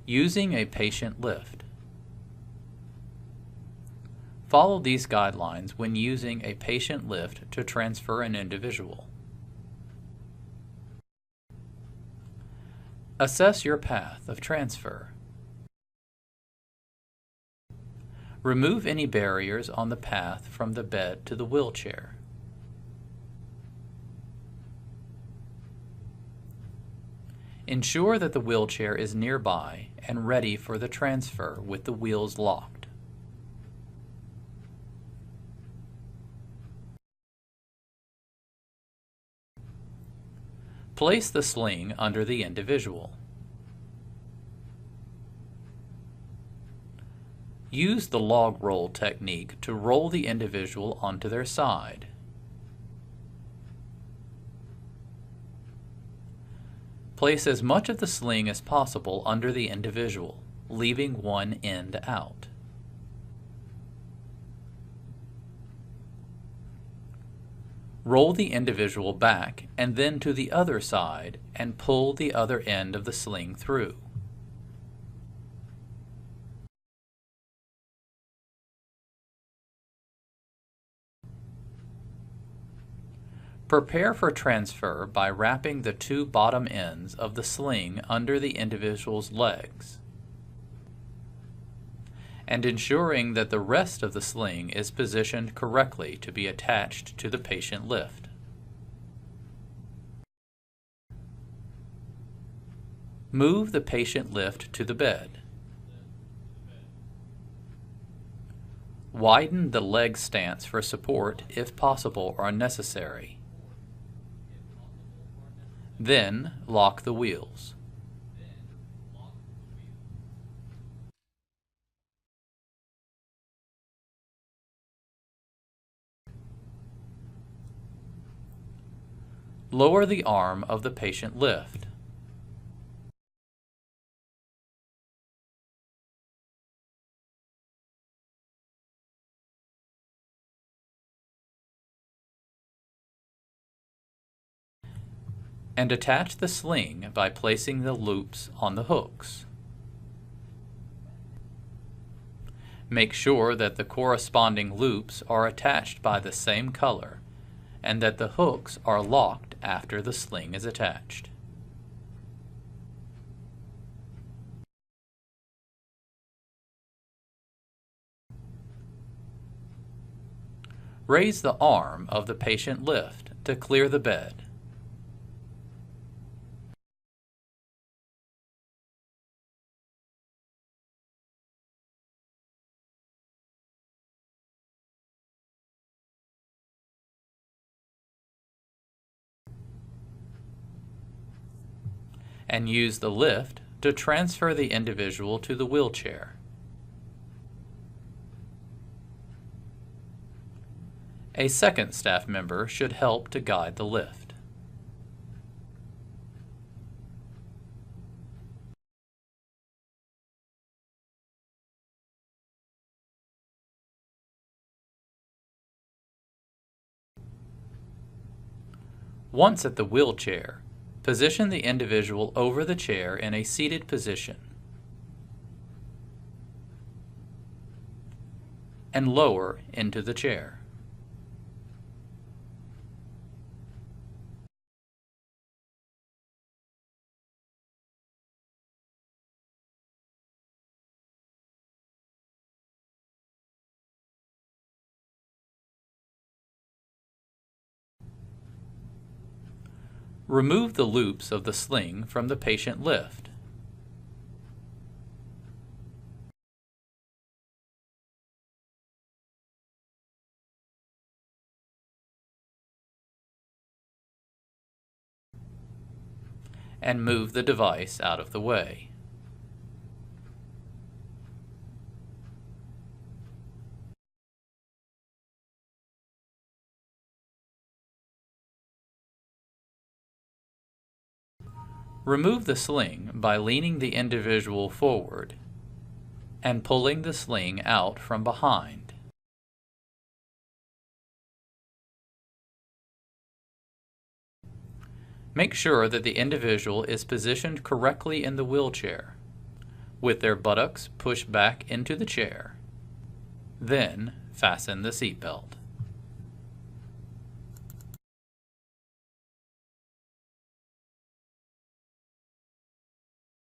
Using a patient lift. Follow these guidelines when using a patient lift to transfer an individual. Assess your path of transfer. Remove any barriers on the path from the bed to the wheelchair. Ensure that the wheelchair is nearby and ready for the transfer with the wheels locked. Place the sling under the individual. Use the log roll technique to roll the individual onto their side. Place as much of the sling as possible under the individual, leaving one end out. Roll the individual back and then to the other side and pull the other end of the sling through. Prepare for transfer by wrapping the two bottom ends of the sling under the individual's legs and ensuring that the rest of the sling is positioned correctly to be attached to the patient lift. Move the patient lift to the bed. Widen the leg stance for support if possible or necessary. Then lock the wheels. Lower the arm of the patient lift. And attach the sling by placing the loops on the hooks. Make sure that the corresponding loops are attached by the same color and that the hooks are locked after the sling is attached. Raise the arm of the patient lift to clear the bed. And use the lift to transfer the individual to the wheelchair. A second staff member should help to guide the lift. Once at the wheelchair, position the individual over the chair in a seated position and lower into the chair. Remove the loops of the sling from the patient lift. And move the device out of the way. Remove the sling by leaning the individual forward and pulling the sling out from behind. Make sure that the individual is positioned correctly in the wheelchair. with their buttocks pushed back into the chair. Then fasten the seatbelt.